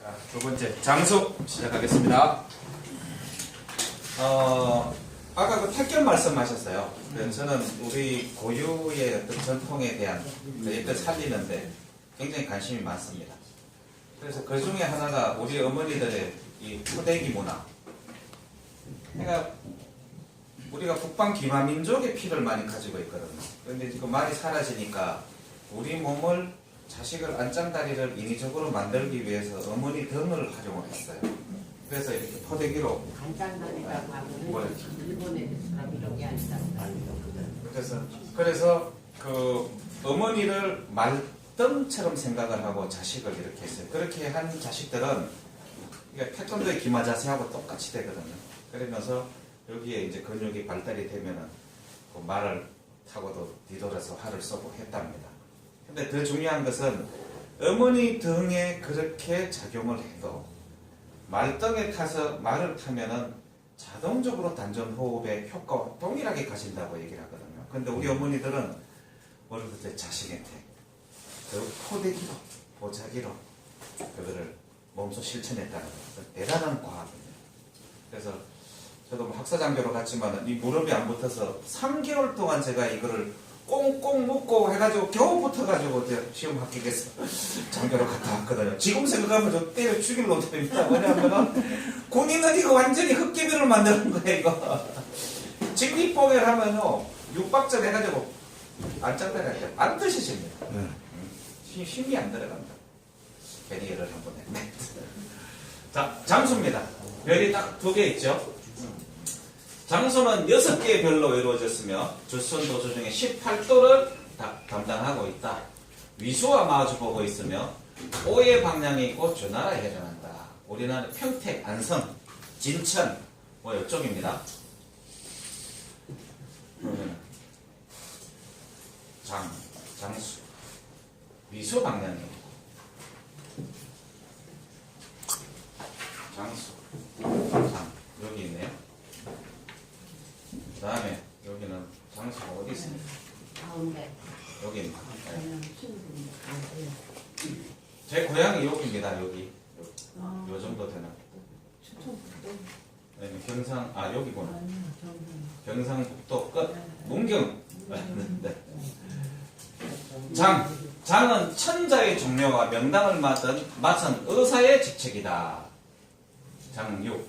자, 두 번째 장수 시작하겠습니다. 아까 그 택견 말씀하셨어요. 저는 우리 고유의 어떤 전통에 대한 이걸 살리는데 굉장히 관심이 많습니다. 그래서 그 중에 하나가 우리 어머니들의 이 포대기 문화. 그러니까 우리가 북방 기마민족의 피를 많이 가지고 있거든요. 그런데 그 말이 사라지니까 우리 몸을 자식을 안짱다리를 인위적으로 만들기 위해서 어머니 등을 활용을 했어요. 그래서 이렇게 포대기로 안짱다리라고 하면 일본의 사람 이런 게 아니다. 그래서 그 어머니를 말등처럼 생각을 하고 자식을 이렇게 했어요. 그렇게 한 자식들은 태권도의 기마 자세하고 똑같이 되거든요. 그러면서 여기에 이제 근육이 발달이 되면은 그 말을 타고도 뒤돌아서 활을 쏘고 했답니다. 근데 더 중요한 것은 어머니 등에 그렇게 작용을 해도 말등에 타서 말을 타면은 자동적으로 단전 호흡의 효과와 동일하게 가진다고 얘기를 하거든요. 근데 우리 어머니들은 어렸을 때 자식한테 그 포대기로 보자기로 그거를 몸소 실천했다는 것은 대단한 과학입니다. 그래서 저도 학사장교로 갔지만 이 무릎이 안 붙어서 3개월 동안 제가 이거를 꽁꽁 묶고 해가지고 겨우 붙어가지고 시험 합격해서 장교로 갔다 왔거든요. 지금 생각하면 저 때려 죽일 놈들입니다. 왜냐하면 군인은 이거 완전히 흙개비를 만드는 거예요. 이거 직립봉을 하면요 6박절 해가지고 안짱다리 할 때 반드시 집니다. 힘이 안 들어간다. 괜히 열을 한번 했네. 자, 장수입니다. 별이 딱 2개 있죠. 장수는 6개의 별로 이루어졌으며 주선도수 중에 18도를 담당하고 있다. 위수와 마주보고 있으며 오의 방향이 있고 주나라에 해당한다. 우리나라 평택, 안성, 진천 뭐 이쪽입니다. 장수 위수 방향이 장수 여기 있네요. 그 다음에 여기는 장수가 어디 있습니까? 가운데. 여기 있습니다. 제 고향이 여기입니다. 여기 요 정도 되는. 아니면 경상 여기구나. 경상북도 끝 문경. 네. 장은 천자의 종묘와 명당을 맡은 의사의 직책이다. 장육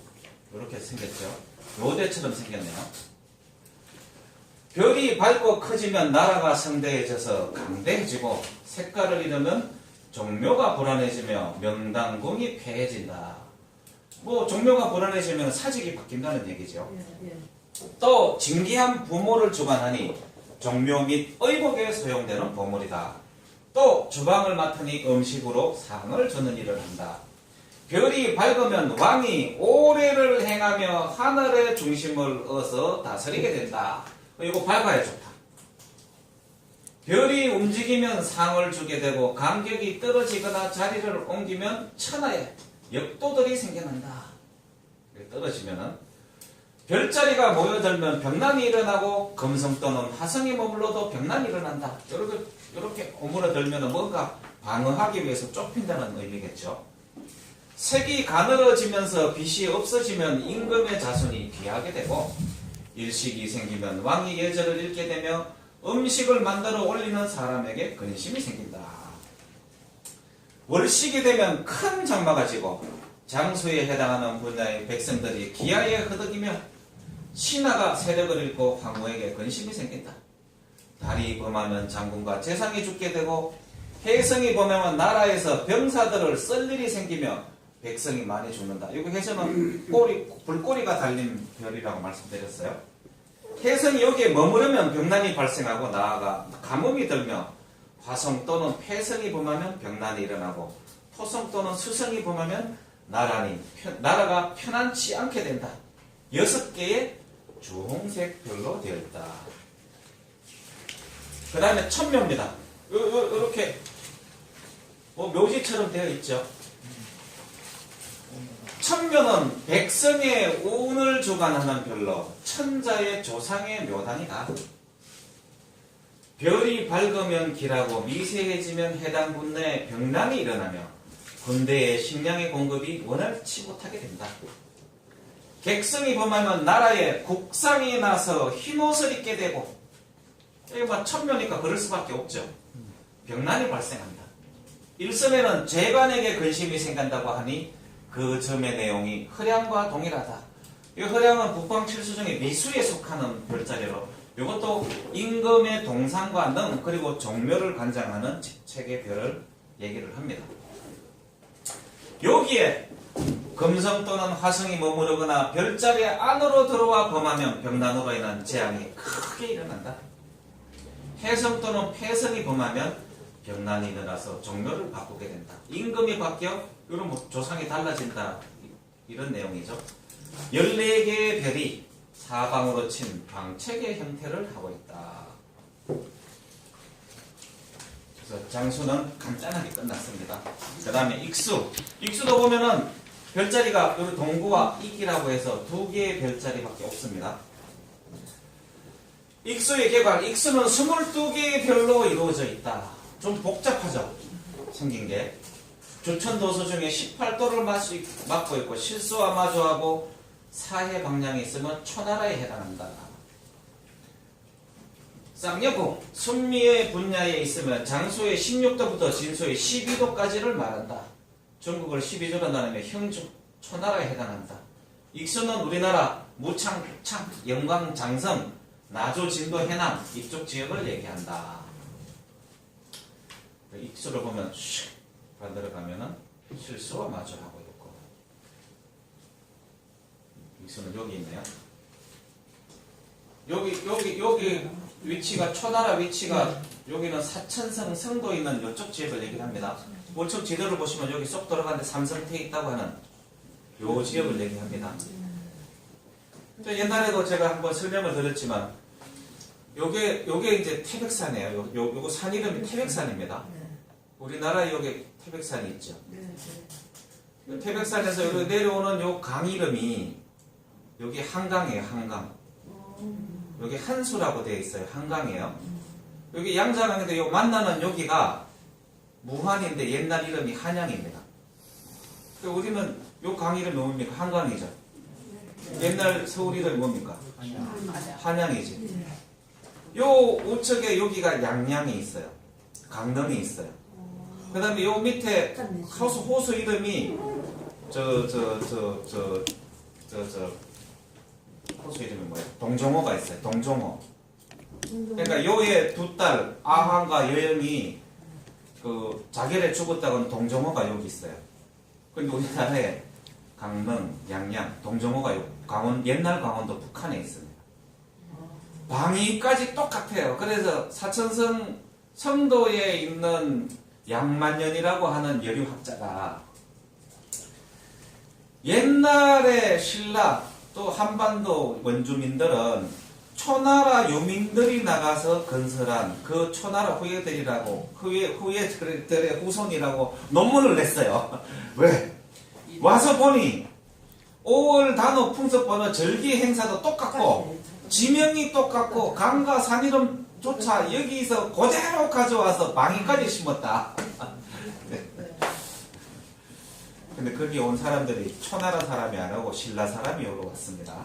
이렇게 생겼죠. 요대처럼 생겼네요. 별이 밝고 커지면 나라가 성대해져서 강대해지고 색깔을 잃으면 종묘가 불안해지며 명당궁이 폐해진다. 뭐 종묘가 불안해지면 사직이 바뀐다는 얘기죠. 또 징기한 부모를 주관하니 종묘 및 의복에 소용되는 보물이다. 또 주방을 맡으니 음식으로 상을 주는 일을 한다. 별이 밝으면 왕이 오래를 행하며 하늘의 중심을 얻어 다스리게 된다. 이거 밝아야 좋다. 별이 움직이면 상을 주게 되고 간격이 떨어지거나 자리를 옮기면 천하에 역도들이 생겨난다. 떨어지면은 별자리가 모여들면 병난이 일어나고 금성 또는 화성이 머물러도 병난이 일어난다. 이렇게 오므러들면 뭔가 방어하기 위해서 좁힌다는 의미겠죠. 색이 가늘어지면서 빛이 없어지면 임금의 자손이 귀하게 되고 일식이 생기면 왕이 예절을 잃게 되며 음식을 만들어 올리는 사람에게 근심이 생긴다. 월식이 되면 큰 장마가 지고 장수에 해당하는 분야의 백성들이 기아에 허덕이며 신하가 세력을 잃고 황후에게 근심이 생긴다. 달이 범하면 장군과 재상이 죽게 되고 해성이 범하면 나라에서 병사들을 쓸 일이 생기며 백성이 많이 죽는다. 이거 해성은 불꼬리가 달린 별이라고 말씀드렸어요. 해성이 여기에 머무르면 병난이 발생하고 나아가 가뭄이 들며 화성 또는 폐성이 범하면 병난이 일어나고 토성 또는 수성이 범하면 나라가 편안치 않게 된다. 6개의 주홍색 별로 되어 있다. 그 다음에 천묘입니다. 이렇게 묘지처럼 되어 있죠. 천묘는 백성의 운을 주관하는 별로 천자의 조상의 묘단이다. 별이 밝으면 길하고 미세해지면 해당 분야에 병난이 일어나며 군대의 식량의 공급이 원활치 못하게 된다. 객성이 범하면 나라에 국상이 나서 흰옷을 입게 되고, 이게 뭐 천묘니까 그럴 수밖에 없죠. 병난이 발생한다. 일선에는 재관에게 근심이 생긴다고 하니 그 점의 내용이 허량과 동일하다. 이 허량은 북방 칠수 중에 미수에 속하는 별자리로, 이것도 임금의 동상과 능 그리고 종묘를 관장하는 책의 별을 얘기를 합니다. 여기에 금성 또는 화성이 머무르거나 별자리 안으로 들어와 범하면 병난으로 인한 재앙이 크게 일어난다. 해성 또는 폐성이 범하면 병난이 일어나서 종묘를 바꾸게 된다. 임금이 바뀌어 이런 뭐 조상이 달라진다. 이런 내용이죠. 14개의 별이 사방으로 친 방책의 형태를 하고 있다. 그래서 장수는 간단하게 끝났습니다. 그 다음에 익수. 익수도 보면은 별자리가 여기 동구와 익이라고 해서 2개의 별자리밖에 없습니다. 익수의 개괄. 익수는 22개의 별로 이루어져 있다. 좀 복잡하죠? 생긴 게. 조천도서 중에 18도를 맡고 있고 실수와 마주하고 사해 방향이 있으면 초나라에 해당한다. 쌍여궁. 순미의 분야에 있으면 장수의 16도부터 진수의 12도까지를 말한다. 중국을 12조로 나누면 형주, 초나라에 해당한다. 익수는 우리나라 무창, 북창, 영광, 장성, 나조, 진도, 해남 이쪽 지역을 얘기한다. 익수를 보면 슉 반대로 가면은 실수와 마주하고 있고, 익수는 여기 있네요. 여기 위치가 초나라 위치가 여기는 사천성 성도 있는 이쪽 지역을 얘기를 합니다. 우측 지도를 보시면 여기 쏙 들어가는데 삼성태 있다고 하는 요 지역을 얘기합니다. 옛날에도 제가 한번 설명을 드렸지만 요게 이제 태백산이에요. 요거 산 이름이 태백산입니다. 우리나라에 여기 태백산이 있죠. 태백산에서 여기 내려오는 요 강 이름이 여기 한강이에요. 한강. 여기 한수라고 되어 있어요. 한강이에요. 여기 양자강인데 요 만나는 여기가 무한인데 옛날 이름이 한양입니다. 우리는 요 강 이름이 뭡니까? 한강이죠. 옛날 서울 이름이 뭡니까? 한양이지. 요 우측에 여기가 양양이 있어요. 강릉이 있어요. 그 다음에 요 밑에 호수 이름이 호수 이름이 뭐예요? 동종호가 있어요. 동종호. 그러니까 요의 두 딸 아황과 여영이 그 자결에 죽었다고는 동종호가 여기 있어요. 근데 우리나라에 강릉, 양양, 동종호가 옛날 강원도 북한에 있습니다. 방위까지 똑같아요. 그래서 사천성 성도에 있는 양만년이라고 하는 여류학자가 옛날에 신라 또 한반도 원주민들은 초나라 유민들이 나가서 건설한 그 초나라 후예들의 후손이라고 논문을 냈어요. 왜? 와서 보니 5월 단오 풍습번호 절기 행사도 똑같고 지명이 똑같고 강과 산 이름조차 여기서 그대로 가져와서 방위까지 심었다. 근데 거기 온 사람들이 초나라 사람이 안 오고 신라 사람이 오러 왔습니다.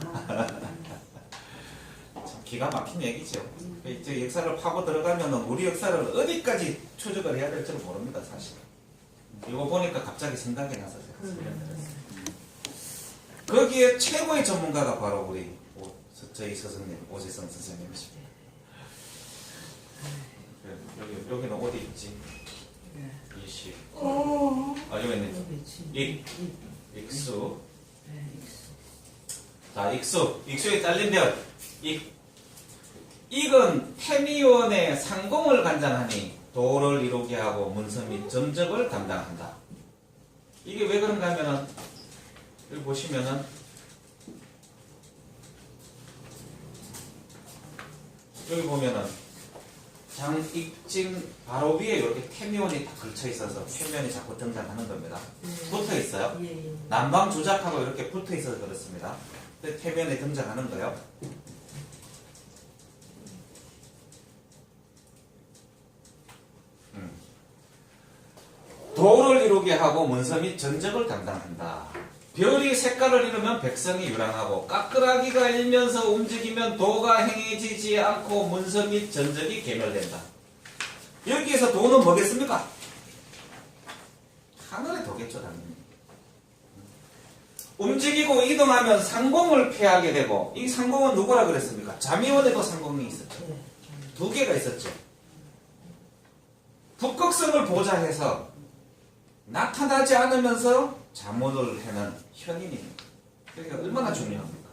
참 기가 막힌 얘기죠. 이제 역사를 파고 들어가면 우리 역사를 어디까지 추적을 해야 될지를 모릅니다, 사실. 이거 보니까 갑자기 생각이 나서 제가 설명드렸어요. 거기에 최고의 전문가가 바로 우리 저희 스승님, 오재성 선생님이십니다. 여기는 어디 있지? 20. 여기 있네. 익수. 자, 익수에 잘린 별. 익은 태미원의 상공을 관장하니 도를 이루게 하고 문서 및 점적을 담당한다. 이게 왜 그런가 하면은 여기 보시면은 여기 보면은 장익진 바로 위에 이렇게 태미원이 딱 걸쳐 있어서 태미원이 자꾸 등장하는 겁니다. 붙어 있어요. 남방 조작하고 이렇게 붙어 있어서 그렇습니다. 근데 태미원이 등장하는 거예요. 도를 이루게 하고 문서 및 전적을 담당한다. 별이 색깔을 잃으면 백성이 유랑하고 까끌하기가 일면서 움직이면 도가 행해지지 않고 문서 및 전적이 괴멸된다. 여기에서 도는 뭐겠습니까? 하늘의 도겠죠, 당연히. 움직이고 이동하면 상공을 피하게 되고, 이 상공은 누구라 그랬습니까? 자미원에도 상공이 있었죠. 두 개가 있었죠. 북극성을 보좌해서 나타나지 않으면서 자문을 해는 현인입니다. 그러니까 얼마나 중요합니까?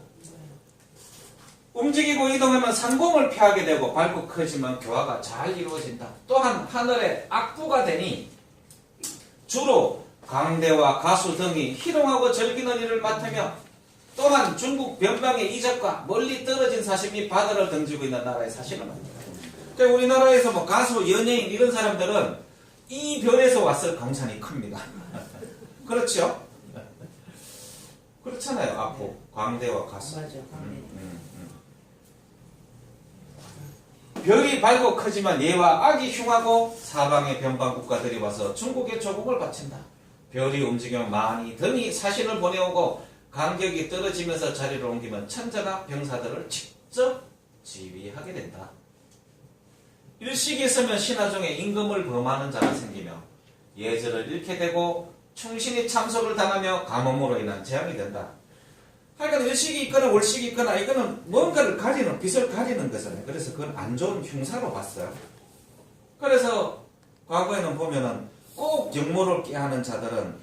움직이고 이동하면 상공을 피하게 되고 밝고 커지면 교화가 잘 이루어진다. 또한 하늘의 악부가 되니 주로 강대와 가수 등이 희롱하고 즐기는 일을 맡으며 또한 중국 변방의 이적과 멀리 떨어진 사심이 바다를 등지고 있는 나라의 사실을 말합니다. 그러니까 우리나라에서 뭐 가수, 연예인 이런 사람들은 이 별에서 왔을 가능성이 큽니다. 그렇죠? 그렇잖아요. 악보, 광대와 가수. 맞아. 별이 밝고 크지만 얘와 악이 흉하고 사방의 변방 국가들이 와서 중국의 조국을 바친다. 별이 움직이면 많이 등이 사신을 보내오고 간격이 떨어지면서 자리를 옮기면 천자가 병사들을 직접 지휘하게 된다. 일식이 있으면 신하 중에 임금을 범하는 자가 생기며 예절을 잃게 되고 충신이 참석을 당하며 가뭄으로 인한 재앙이 된다. 하여간 일식이 있거나 월식이 있거나 이거는 뭔가를 가리는, 빛을 가리는 것이에요. 그래서 그건 안 좋은 흉사로 봤어요. 그래서 과거에는 보면은 꼭 역모를 깨하는 자들은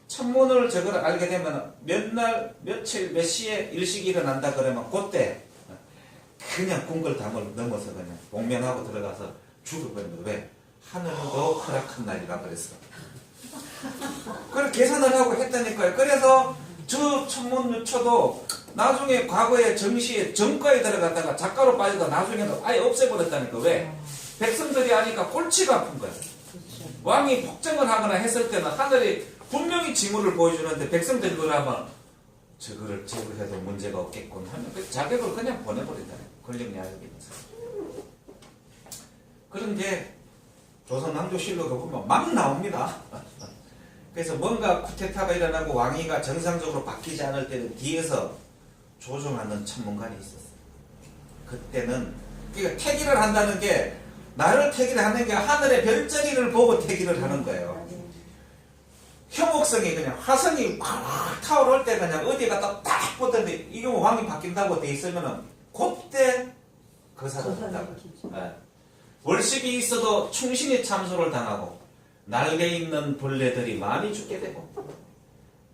천문을 저거를 알게 되면 몇 날, 며칠, 몇 시에 일식이 일어난다 그러면 그때 그냥 궁궐담을 넘어서 그냥 복면하고 들어가서 죽어버립니다. 왜? 하늘도 허락한 날이라 그랬어. 그걸 계산을 하고 했다니까요. 그래서 저 천문유초도 나중에 과거에 정시에 정과에 들어갔다가 작가로 빠지다 나중에는 아예 없애버렸다니까. 왜? 백성들이 하니까 꼴찌가 아픈 거야. 왕이 폭정을 하거나 했을 때는 하늘이 분명히 징후를 보여주는데 백성들이 그러면 저거를 제거해도 문제가 없겠군 하면 그 자격을 그냥 보내버린다는 권력 야욕이면서. 그런 게 조선 왕조실록에 보면 막 나옵니다. 그래서 뭔가 쿠데타가 일어나고 왕위가 정상적으로 바뀌지 않을 때는 뒤에서 조종하는 천문관이 있었어요. 그때는 그러니까 태기를 한다는 게 나를 태기를 하는 게 하늘의 별자리를 보고 태기를 하는 거예요. 혐옥성이 그냥 화성이 확 타오를 때 그냥 어디에 갖다 딱 붙었는데 이게 뭐 왕이 바뀐다고 돼 있으면은 그때 그 사람을 한다고. 월식이 있어도 충신이 참소를 당하고 날개 있는 벌레들이 많이 죽게 되고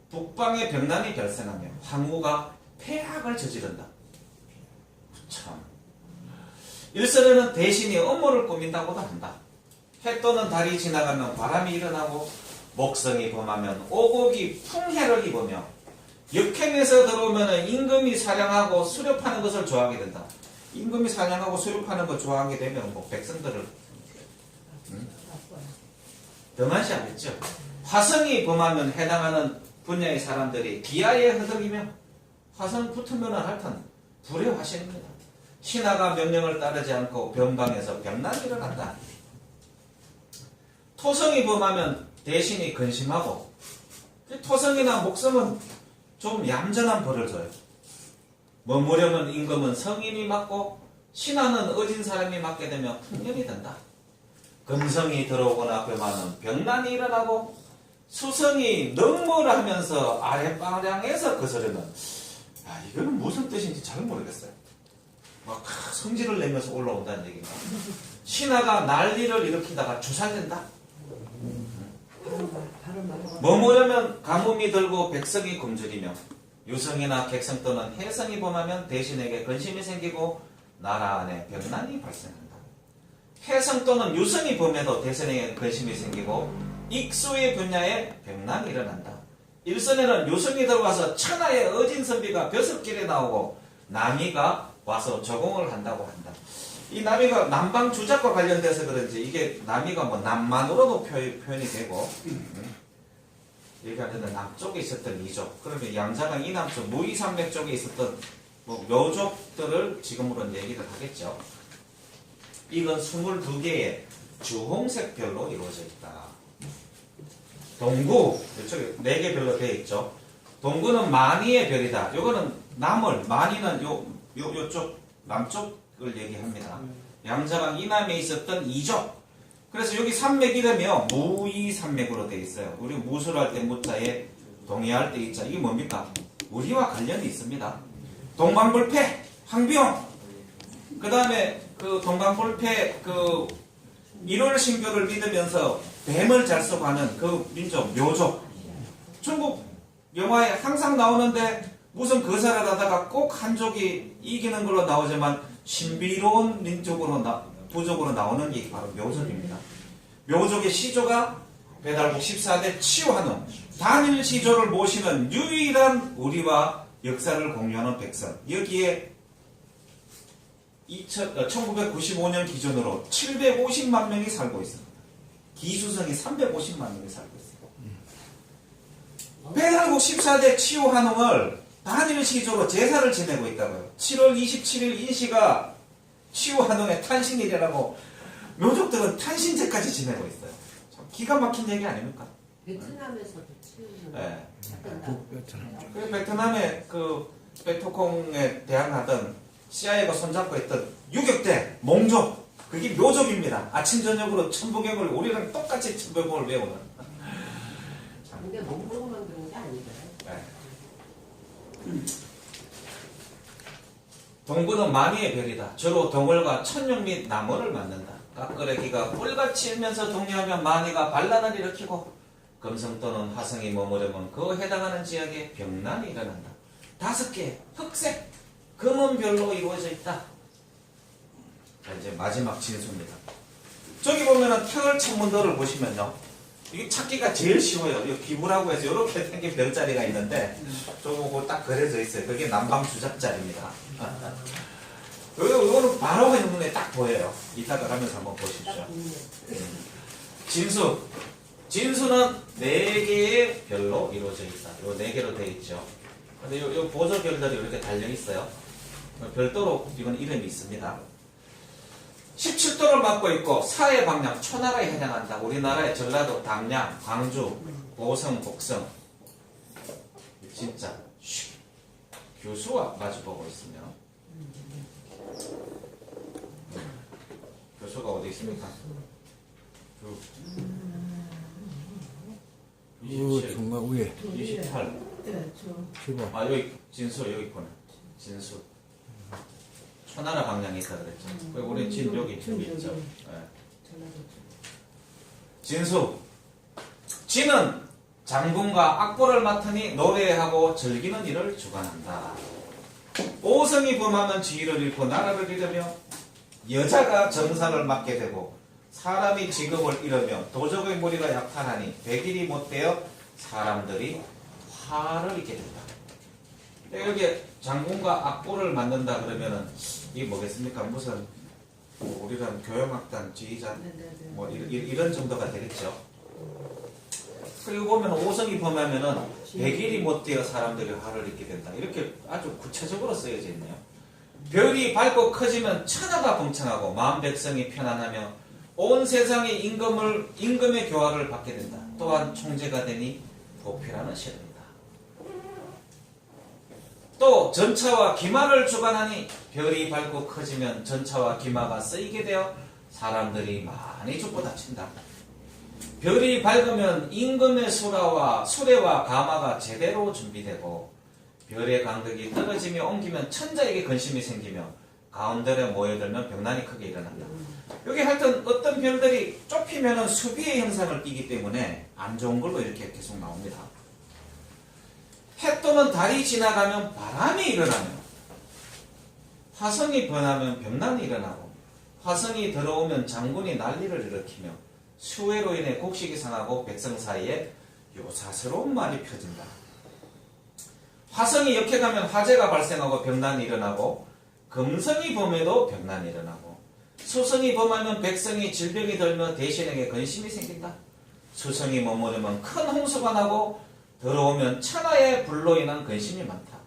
북방에 병난이 발생하며 황후가 폐악을 저지른다. 참. 일설에는 대신이 업무를 꾸민다고도 한다. 해 또는 달이 지나가면 바람이 일어나고 목성이 범하면 오곡이 풍해를 입으며 역행에서 들어오면 임금이 사냥하고 수렵하는 것을 좋아하게 된다. 임금이 사냥하고 수렵하는 걸 좋아하게 되면 뭐 백성들을 더만시 하겠죠. 화성이 범하면 해당하는 분야의 사람들이 기아에 허덕이며 화성 붙으면 하여튼 불의 화신입니다. 신하가 명령을 따르지 않고 변방에서 병난이 일어난다. 토성이 범하면 대신이 근심하고 토성이나 목성은 좀 얌전한 벌을 줘요. 머무려면 임금은 성인이 맡고 신하는 어진 사람이 맡게 되면 풍년이 된다. 금성이 들어오거나 범하면 병난이 일어나고 수성이 능모를 하면서 아랫방향에서 거스르면 이거는 무슨 뜻인지 잘 모르겠어요. 막 성질을 내면서 올라온다는 얘기인가. 신하가 난리를 일으키다가 주살된다. 머무려면 가뭄이 들고 백성이 굶주리며 유성이나 객성 또는 해성이 범하면 대신에게 근심이 생기고 나라 안에 병난이 발생한다. 해성 또는 유성이 범해도 대신에게 근심이 생기고 익수의 분야에 병난이 일어난다. 일선에는 유성이 들어와서 천하의 어진 선비가 벼슬길에 나오고 남이가 와서 조공을 한다고 한다. 이 남이가 남방 주작과 관련돼서 그런지 이게 남이가 뭐 남만으로도 표현이 되고 여기가 남쪽에 있었던 이족, 그러면 양자강 이남쪽 무이산맥 쪽에 있었던 뭐 묘족들을 지금으로는 얘기를 하겠죠. 이건 22개의 주홍색 별로 이루어져 있다. 동구, 이쪽에 4개 별로 되어 있죠. 동구는 만이의 별이다. 요거는 남을, 만이는 요쪽, 남쪽을 얘기합니다. 양자강 이남에 있었던 이족. 그래서 여기 산맥 이름이요. 무이산맥으로 되어 있어요. 우리 무술 할 때 무자에 동의할 때 있자. 이게 뭡니까? 우리와 관련이 있습니다. 동방불패, 황비용. 그 다음에 그 동방불패 그 일월신교를 믿으면서 뱀을 잘 쏘가는 그 민족, 묘족. 중국 영화에 항상 나오는데 무슨 거사를 하다가 꼭 한족이 이기는 걸로 나오지만 신비로운 민족으로 부족으로 나오는 게 바로 묘족입니다. 묘족의 시조가 배달국 14대 치유한웅, 단일 시조를 모시는 유일한 우리와 역사를 공유하는 백성. 여기에 1995년 기준으로 750만 명이 살고 있습니다. 기수성이 350만 명이 살고 있습니다. 배달국 14대 치유한웅을 단일 시조로 제사를 지내고 있다고요. 7월 27일 인시가 치유한웅의 탄신일이라고 묘족들은 탄신제까지 지내고 있어요. 참 기가 막힌 얘기 아닙니까? 베트남에서도 치우는. 네. 북베트남 쪽. 그 베트남의 그 베토콩에 대항하던 CIA가 손잡고 있던 유격대 몽족, 그게 묘족입니다. 아침 저녁으로 천부경을 우리랑 똑같이 천부경을 외우는. 근데 몽골만 그런 게 아니더라고요. 네. 동구는 만이의 별이다. 주로 동굴과 천룡 및 나무를 만든다. 까끄레기가 뿔같이 일면서 동요하며 만이가 반란을 일으키고 금성 또는 화성이 머무르면 그 해당하는 지역에 병난이 일어난다. 5개 흑색 검은 별로 이루어져 있다. 자, 이제 마지막 진수입니다. 저기 보면은 태을 천문도를 보시면요. 이게 찾기가 제일 쉬워요. 이 기부라고 해서 이렇게 생긴 별자리가 있는데 저거 딱 그려져 있어요. 그게 남방 주잡자리입니다. 이거는 바로 그냥 눈에 딱 보여요. 이따가 가면서 한번 보십시오. 진수. 진수는 4개의 별로 이루어져 있다. 요 4개로 되어 있죠. 근데 요 보조별들이 이렇게 달려 있어요. 별도로 이건 이름이 있습니다. 17도를 맡고 있고 사해 방향 초나라에 해당한다. 우리나라의 전라도, 담양, 광주, 보성, 곡성. 진짜 교수와 마주보고 있으면 교수가 어디 있습니까? 27, 중간 위에 28. 기본. 아 여기 진수 여기 있구나. 진수. 초나라 방향에 있다 그랬죠. 우리 진 여기 있죠. 네. 진수. 진은 장군과 악보를 맡으니 노래하고 즐기는 일을 주관한다. 오성이 범하면 지위를 잃고 나라를 잃으며 여자가 정사를 맡게 되고 사람이 직업을 잃으며 도적의 머리가 약탈하니 백일이 못되어 사람들이 화를 입게 된다. 여기 장군과 악보를 만든다 그러면은 이게 뭐겠습니까? 무슨 우리는 교향악단 지휘자 뭐 이런 정도가 되겠죠. 그리고 보면 오성이 범하면은 백일이 못되어 사람들이 화를 입게 된다. 이렇게 아주 구체적으로 쓰여져 있네요. 별이 밝고 커지면 천하가 번창하고 마음 백성이 편안하며 온 세상의 임금의 교화를 받게 된다. 또한 총재가 되니 보필하는 시입니다. 또 전차와 기마를 주관하니 별이 밝고 커지면 전차와 기마가 쓰이게 되어 사람들이 많이 죽고 다친다. 별이 밝으면 임금의 수레와 가마가 제대로 준비되고 별의 간극이 떨어지며 옮기면 천자에게 근심이 생기며 가운데에 모여들면 병난이 크게 일어난다. 여기 하여튼 어떤 별들이 좁히면 수비의 현상을 띠기 때문에 안 좋은 걸로 이렇게 계속 나옵니다. 해 또는 달이 지나가면 바람이 일어나며 화성이 번하면 병난이 일어나고 화성이 들어오면 장군이 난리를 일으키며 수해로 인해 곡식이 상하고 백성 사이에 요사스러운 말이 펴진다. 화성이 역해가면 화재가 발생하고 병난이 일어나고 금성이 범해도 병난이 일어나고 수성이 범하면 백성이 질병이 들며 대신에게 근심이 생긴다. 수성이 머무르면 큰 홍수가 나고 들어오면 천하의 불로 인한 근심이 많다.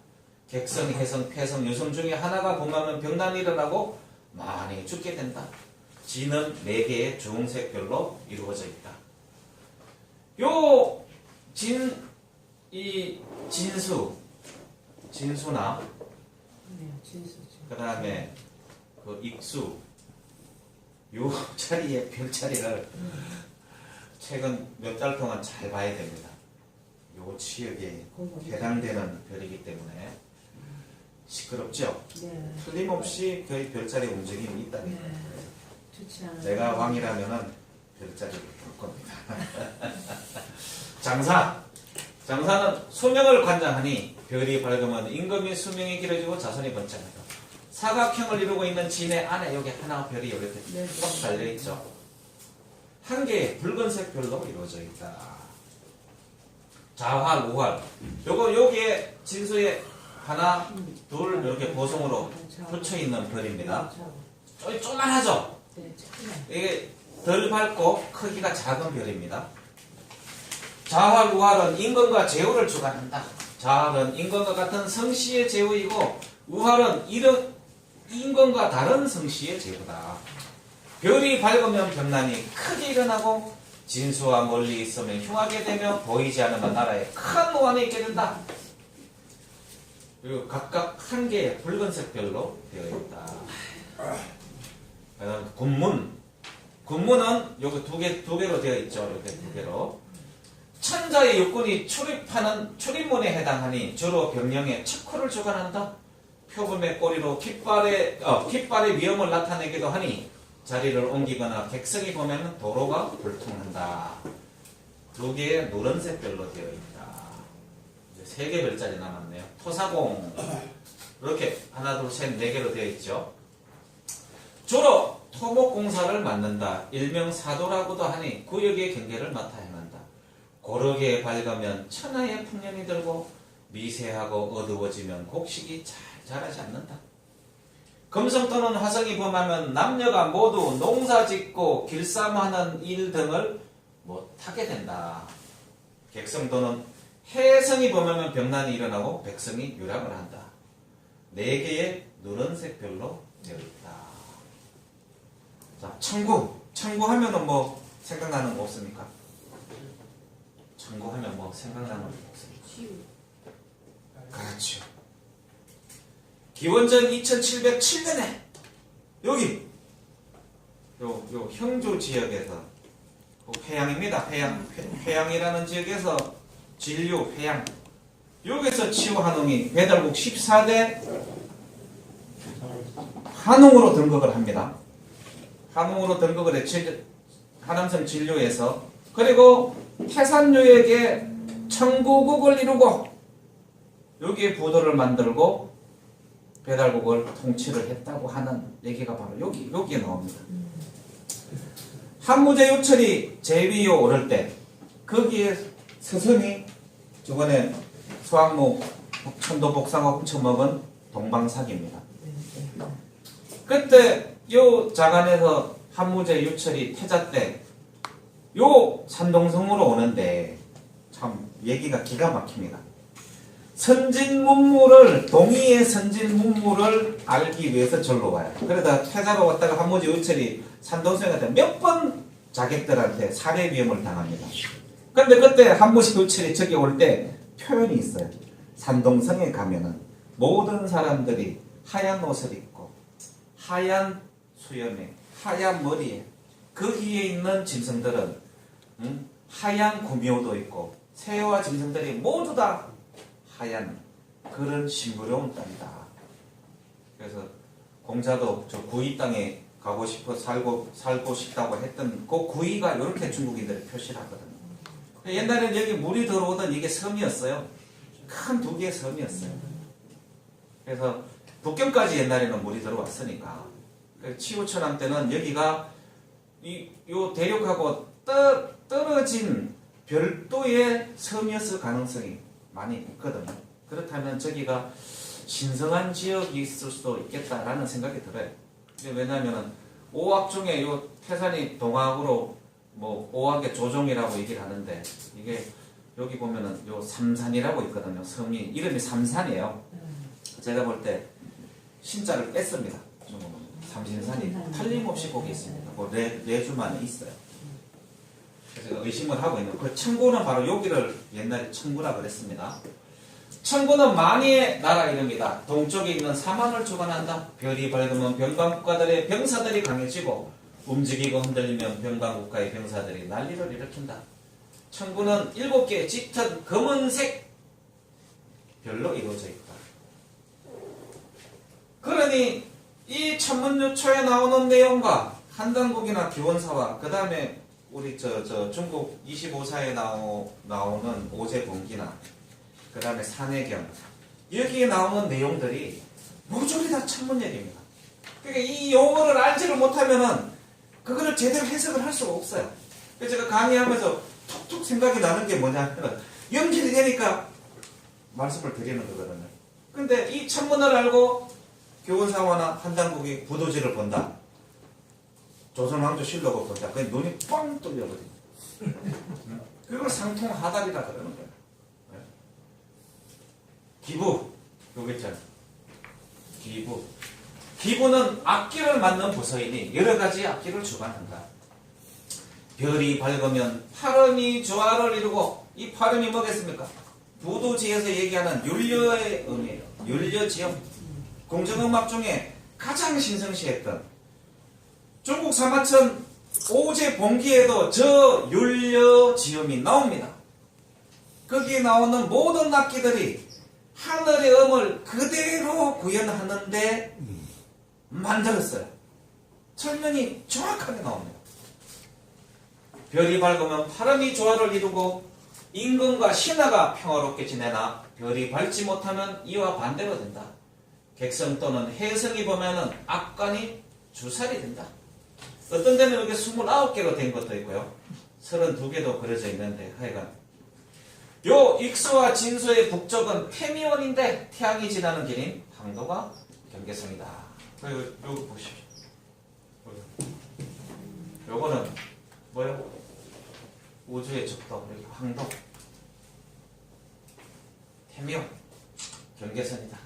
객성, 해성, 폐성, 유성 중에 하나가 범하면 병난이 일어나고 많이 죽게 된다. 진은 4개의 주홍색 별로 이루어져 있다. 요 이 진수나 네, 진수죠. 그 다음에 그 익수 요 자리에 별자리를 최근 몇 달 동안 잘 봐야 됩니다. 요 지역에 해당되는 별이기 때문에 시끄럽죠? 네. 틀림없이 거의 별자리 움직임이 있다. 네. 좋지 않아요. 내가 왕이라면은 별자리를 볼 겁니다. 장사는 수명을 관장하니 별이 밝으면 임금이 수명이 길어지고 자손이 번창한다. 사각형을 이루고 있는 진의 안에 여기 하나 별이 이렇게 네. 쫙 달려있죠. 한 개의 붉은색 별로 이루어져 있다. 자활, 우활. 여기에 진수에 하나, 둘 이렇게 보송으로 붙여 있는 별입니다. 쪼만하죠? 네, 조그만. 이게 덜 밝고 크기가 작은 별입니다. 자활, 우활은 임금과 제후를 주관한다. 자활은 임금과 같은 성씨의 제후이고 우활은 임금과 다른 성씨의 제후다. 별이 밝으면 병난이 크게 일어나고 진수와 멀리 있으면 흉하게 되며 보이지 않으면 나라에 큰 노안이 있게 된다. 그리고 각각 한 개의 붉은색 별로 되어 있다. 군문은 여기 두 개로 되어 있죠. 이렇게 두 개로. 천자의 육군이 출입문에 해당하니 주로 병령의 척후를 주관한다. 표범의 꼬리로 깃발의 위험을 나타내기도 하니 자리를 옮기거나 객석이 보면 도로가 불통한다. 두 개의 노란색 별로 되어 있다. 이제 세 개 별자리 남았네요. 토사공 이렇게 하나 둘 셋 네 개로 되어 있죠. 주로 토목공사를 맡는다. 일명 사도라고도 하니 구역의 경계를 맡아 행한다. 고르게 밝으면 천하의 풍년이 들고 미세하고 어두워지면 곡식이 잘 자라지 않는다. 금성 또는 화성이 범하면 남녀가 모두 농사짓고 길쌈하는 일 등을 못하게 된다. 객성 또는 해성이 범하면 병난이 일어나고 백성이 유락을 한다. 네 개의 노란색 별로 되어 있다. 자, 청구하면은 뭐 생각나는 거 없습니까? 청구하면 뭐 생각나는 거 없습니까? 치유. 그렇죠. 기원전 2707년에 여기 요 형조 지역에서 회양입니다. 회양이라는 지역에서 진류 회양 여기서 치유한웅이 배달국 14대 한웅으로 등극을 합니다. 한웅으로 등극을 해 하남성 진류에서 그리고 태산유에게 청구국을 이루고 여기에 부도를 만들고 배달국을 통치를 했다고 하는 얘기가 바로 여기에 나옵니다. 한무제 요철이 제위에 오를 때 거기에 스승이 저번에 수학무 천도복상을 훔쳐먹은 동방사기입니다. 그때 요 자간에서 한무제 유철이 태자 때 요 산동성으로 오는데 참 얘기가 기가 막힙니다. 동이의 선진문물을 알기 위해서 절로 와요. 그러다 태자로 왔다가 한무제 유철이 산동성한테 몇 번 자객들한테 살해 위험을 당합니다. 그런데 그때 한무제 유철이 저기 올 때 표현이 있어요. 산동성에 가면은 모든 사람들이 하얀 옷을 입고 하얀 수염에 하얀 머리에 거기에 있는 짐승들은 하얀 구미호도 있고 새와 짐승들이 모두 다 하얀 그런 싱그러운 땅이다. 그래서 공자도 저 구이 땅에 가고 싶어 살고 싶다고 했던 그 구이가 이렇게 중국인들이 표시를 하거든요. 옛날에는 여기 물이 들어오던 이게 섬이었어요. 큰 두 개의 섬이었어요. 그래서 북경까지 옛날에는 물이 들어왔으니까 치우천왕 때는 여기가 요 대륙하고 떨어진 별도의 섬이었을 가능성이 많이 있거든요. 그렇다면 저기가 신성한 지역이 있을 수도 있겠다라는 생각이 들어요. 왜냐하면 오악 중에 요 태산이 동악으로 오악의 조종이라고 얘기를 하는데 이게 여기 보면은 요 삼산이라고 있거든요. 섬이 이름이 삼산이에요. 제가 볼 때 신자를 뺐습니다. 삼신산이 틀림없이 거기 있습니다. 네 주만에 있어요. 그래서 제가 의심을 하고 있는 그 청구는 바로 여기를 옛날에 청구라 그랬습니다. 청구는 만이의 나라 이름이다. 동쪽에 있는 사만을 주관한다. 별이 밝으면 병강국가들의 병사들이 강해지고 움직이고 흔들리면 병강국가의 병사들이 난리를 일으킨다. 청구는 7개의 짙은 검은색 별로 이루어져 있다. 그러니 이 천문유초에 나오는 내용과 한단국이나 기원사와 그 다음에 우리 중국 25사에 나오는 오제본기나 그 다음에 산해경 여기에 나오는 내용들이 모조리 다 천문역입니다. 그러니까 이 용어를 알지를 못하면은 그거를 제대로 해석을 할 수가 없어요. 그래서 제가 강의하면서 툭툭 생각이 나는 게 뭐냐면 연결이 되니까 말씀을 드리는 거거든요. 근데 이 천문을 알고 교원사화나 한단국이 부도지를 본다. 조선왕조실록을 본다. 그냥 눈이 뻥 뚫려버립니다. 그걸 상통하답이라 그러는 거예요. 기부, 여기 있잖아요. 기부. 기부는 악기를 맡는 부서이니 여러 가지 악기를 주관한다. 별이 밝으면 파름이 조화를 이루고 이 파름이 뭐겠습니까? 부도지에서 얘기하는 율려의 음이에요. 율려지음. 공정음악 중에 가장 신성시했던 중국 사마천 오제본기에도 저 율려지음이 나옵니다. 거기에 나오는 모든 악기들이 하늘의 음을 그대로 구현하는데 만들었어요. 설명이 정확하게 나옵니다. 별이 밝으면 파름이 조화를 이루고 임금과 신하가 평화롭게 지내나 별이 밝지 못하면 이와 반대로 된다. 객성 또는 혜성이 보면은 악관이 주살이 된다. 어떤 데는 여기 29개로 된 것도 있고요. 32개도 그려져 있는데 하여간 요 익수와 진수의 북쪽은 태미원인데 태양이 지나는 길인 황도가 경계선이다. 요거 보십시오. 요거는 뭐예요? 우주의 적도 여기 황도 태미원 경계선이다.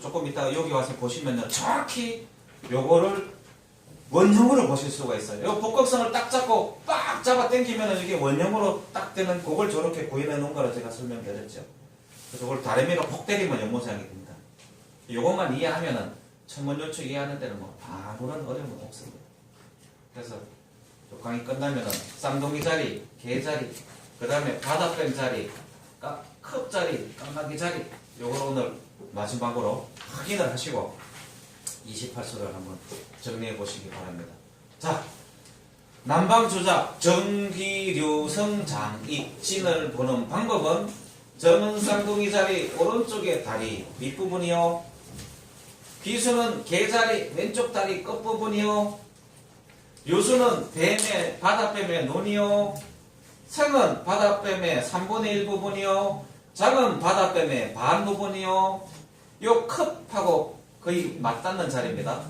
조금 이따가 여기 와서 보시면요 정확히 요거를 원형으로 보실 수가 있어요. 요 복각선을 딱 잡고 빡 잡아 당기면 이게 원형으로 딱 되는 그걸 저렇게 구현해 놓은 거라 제가 설명드렸죠. 그래서 그걸 다리미로 폭 때리면 연모양이 됩니다. 요것만 이해하면은 천문요초 이해하는 데는 뭐 아무런 어려움은 없습니다. 그래서 강의 끝나면은 쌍둥이 자리, 개 자리, 그 다음에 바다뱀 자리, 컵 자리, 까마귀 자리 요걸 오늘 마지막으로 확인을 하시고 28수를 한번 정리해 보시기 바랍니다. 자, 남방주작 정기류성장입진을 보는 방법은 정은 쌍둥이 자리 오른쪽에 다리 윗부분이요, 비수는 개자리 왼쪽 다리 끝부분이요, 요수는 뱀의 바다뱀의 눈이요, 성은 바다뱀의 3분의 1 부분이요, 장은 바다뱀의 반 부분이요, 요 컵하고 거의 맞닿는 자리입니다.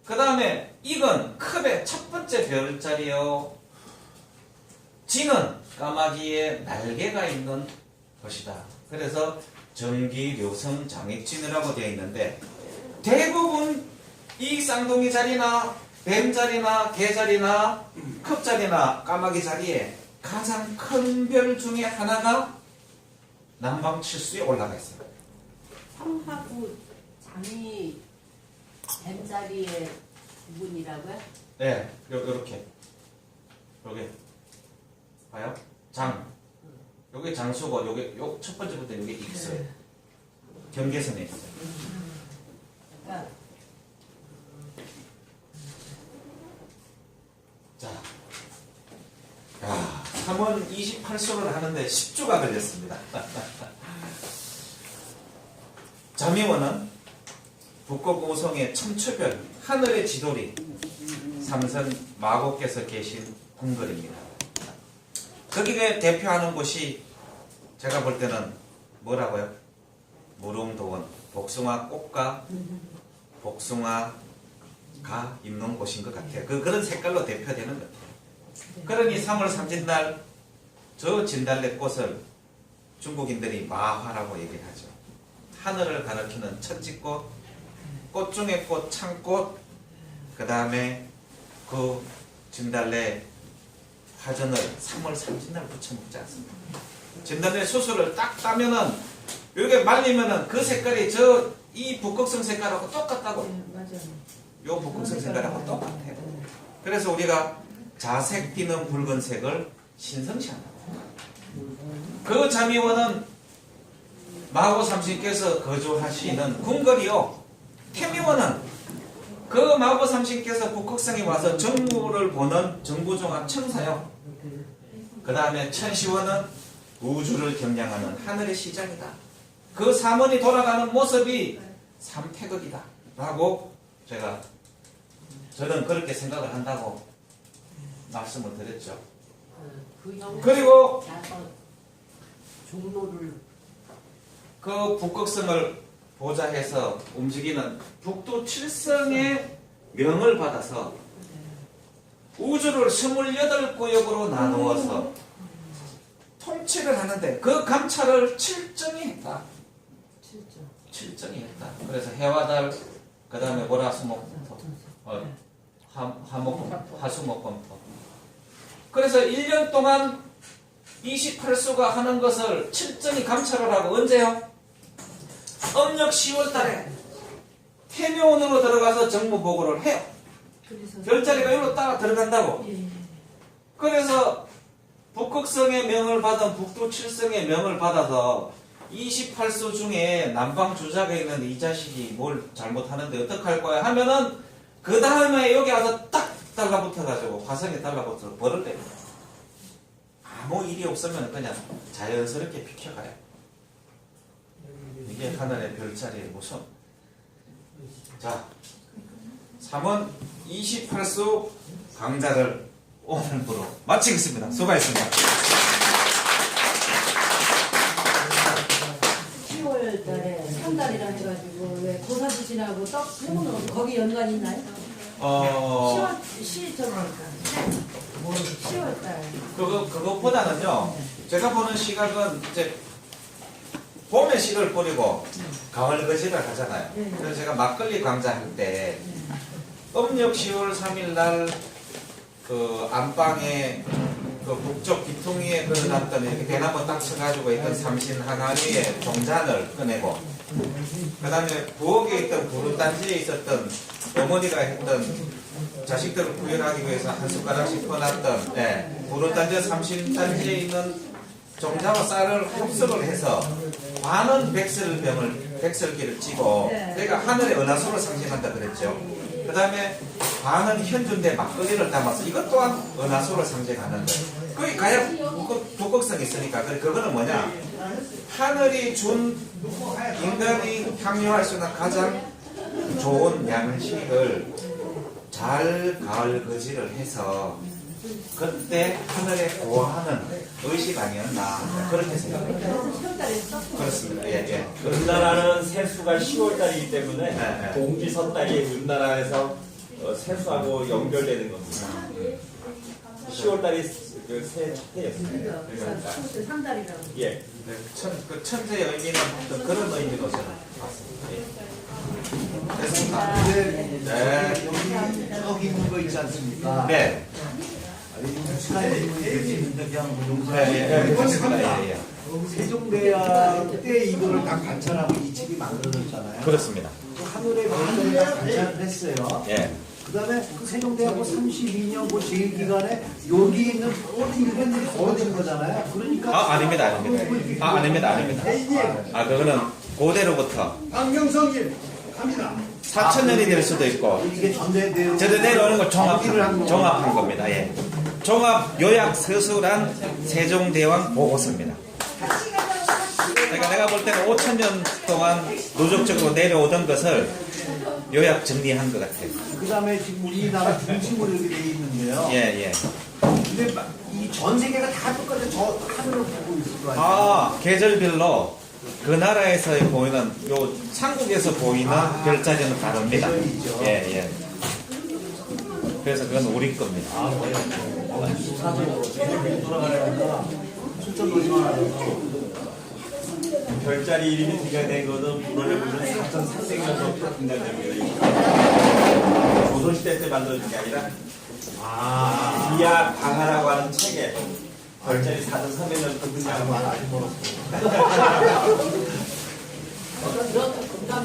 그 다음에 익은 컵의 첫 번째 별자리요, 진은 까마귀의 날개가 있는 것이다. 그래서 정기묘성 장익진이라고 되어 있는데 대부분 이 쌍둥이 자리나 뱀 자리나 개 자리나 컵 자리나 까마귀 자리에 가장 큰 별 중에 하나가 남방칠수에 올라가 있어요. 성하고 장이 뱀자리의 부분이라고요? 네, 요렇게 여기 봐요. 장 여기 장수고 여기 요 첫 번째부터 여기 익어요. 경계선에 있어요. 그러니까 자, 야, 3원 28수를 하는데 10주가 걸렸습니다. 자미원은 북극 우성의 첨추별 하늘의 지도리 삼선 마고께서 계신 궁궐입니다. 거기에 대표하는 곳이 제가 볼 때는 뭐라고요? 무릉도원, 복숭아 꽃과 복숭아가 있는 곳인 것 같아요. 그런 색깔로 대표되는 것 같아요. 그러니 3월 3진날 저 진달래 꽃을 중국인들이 마화라고 얘기를 하죠. 하늘을 가리키는 첫째꽃, 꽃 중의 꽃, 창꽃, 그 다음에 그 진달래 파전을 3월 30날 부쳐 먹지 않습니다. 진단에 수술을 딱 따면은 이렇게 말리면은 그 색깔이 이 북극성 색깔하고 똑같다고. 맞아요. 요 북극성 색깔하고 똑같아요. 그래서 우리가 자색 띠는 붉은색을 신성시한다고. 그 자미원은 마고 삼신께서 거주하시는 궁궐이요. 태미원은 그 마고 삼신께서 북극성에 와서 정부를 보는 정부종합 청사요. 그 다음에 천시원은 우주를 경량하는 하늘의 시장이다. 그 삼원이 돌아가는 모습이 삼태극이다 라고 저는 그렇게 생각을 한다고 말씀을 드렸죠. 그리고 종로를 그 북극성을 보좌해서 움직이는 북두 7성의 명을 받아서 우주를 28구역으로 나누어서 통치를 하는데 그 감찰을 칠정이 했다. 칠정이 했다. 그래서 해와 달, 그 다음에 월화수목금토, 화수목금토. 그래서 1년 동안 28수가 하는 것을 칠정이 감찰을 하고 언제요? 음력 10월 달에 태묘원으로 들어가서 정무 보고를 해요. 별자리가 여기로 따라 들어간다고. 그래서 북극성의 명을 받은 북두 7성의 명을 받아서 28수 중에 남방 주자가 있는데 이 자식이 뭘 잘못하는데 어떡할 거야 하면은 그 다음에 여기 와서 딱 달라붙어가지고 화성에 달라붙어서 벌을 내요. 아무 일이 없으면 그냥 자연스럽게 비켜가요. 이게 하늘의 별자리의 모습. 자, 3원 28수 강좌를 오늘부로 마치겠습니다. 수고하셨습니다. 10월 달에 3달이라 해가지고 왜 고사부신하고 떡 해먹는 거기 연관이 있나요? 10월 달. 그것보다는요, 제가 보는 시각은 이제 봄에 씨를 뿌리고 가을 거지를 하잖아요. 그래서 제가 막걸리 강좌할 때 음력 10월 3일 날 그 안방에 그 북쪽 귀퉁이에 걸어놨던 이렇게 대나무 딱 쳐가지고 있던 삼신 항아리에 종잔을 꺼내고, 그 다음에 부엌에 있던 부릇단지에 있었던 어머니가 했던 자식들을 구현하기 위해서 한 숟가락씩 퍼놨던 부릇단지 삼신단지에 있는 종자와 쌀을 흡수를 해서 반은 백설기를 찌고, 그러니까 하늘의 은하수를 상징한다 그랬죠. 그 다음에 반은 현준대 막걸리를 담아서 이것 또한 은하수를 상징하는 거예요. 거기 가야 북극성이 있으니까. 그거는 뭐냐? 하늘이 준 인간이 향유할 수 있는 가장 좋은 양식을 잘 가을 거지를 해서 그때 하늘에 고하는 의식 아니었나 그렇게 생각합니다. 그렇습니다. 예. 은나라는 세수가 10월달이기 때문에 네. 동지섣달이 은나라에서 세수하고 연결되는 겁니다. 10월달이 그새 첫해였습니다. 그러니까 3달이라고. 예. 그 천재의 의미는 어떤 그런 의미로 저는 봤습니다. 예. 됐습니다. 네. 여기 있는 거 있지 않습니까? 네. 세종대왕 때 이거를 딱 관찰하고 이 집이 만들어졌잖아요. 그렇습니다. 그 하늘의 별자리를 딱 관찰을 했어요. 예. 그 다음에 그 세종대왕 32년 그 재임기간에 여기 있는 모든 일본들이 벌어진 거잖아요. 그러니까 아닙니다. 그거는 고대로부터 박명성님 갑니다. 4,000년이 될 수도 있고 이게 전대 저도 내려오는 걸 종합한 겁니다. 예. 종합 요약 서술한 세종대왕 보고서입니다. 그러니까 내가 볼 때는 5,000년 동안 누적적으로 내려오던 것을 요약 정리한 것 같아요. 그 다음에 지금 우리나라 중심으로 이렇게 돼 있는데요. 예. 근데 이 전 세계가 다 똑같아 저 하늘을 보고 있을 거 아니에요. 계절별로 그 나라에서 보이는 요 삼국에서 보이는 별자리는 다릅니다. 계절이죠. 예. 그래서 그건 우리 겁니다. 돌아가려니까 숫자 놓지만 않아요. 별자리 이름이 등장된 것은 불어를 보면 4,300년부터 등장됩니다. 조선시대 때 만들어진 게 아니라 이하 강하라고 하는 책에 별자리 4등 300년부터 그냥 아직 멀었어. 이렇게 금방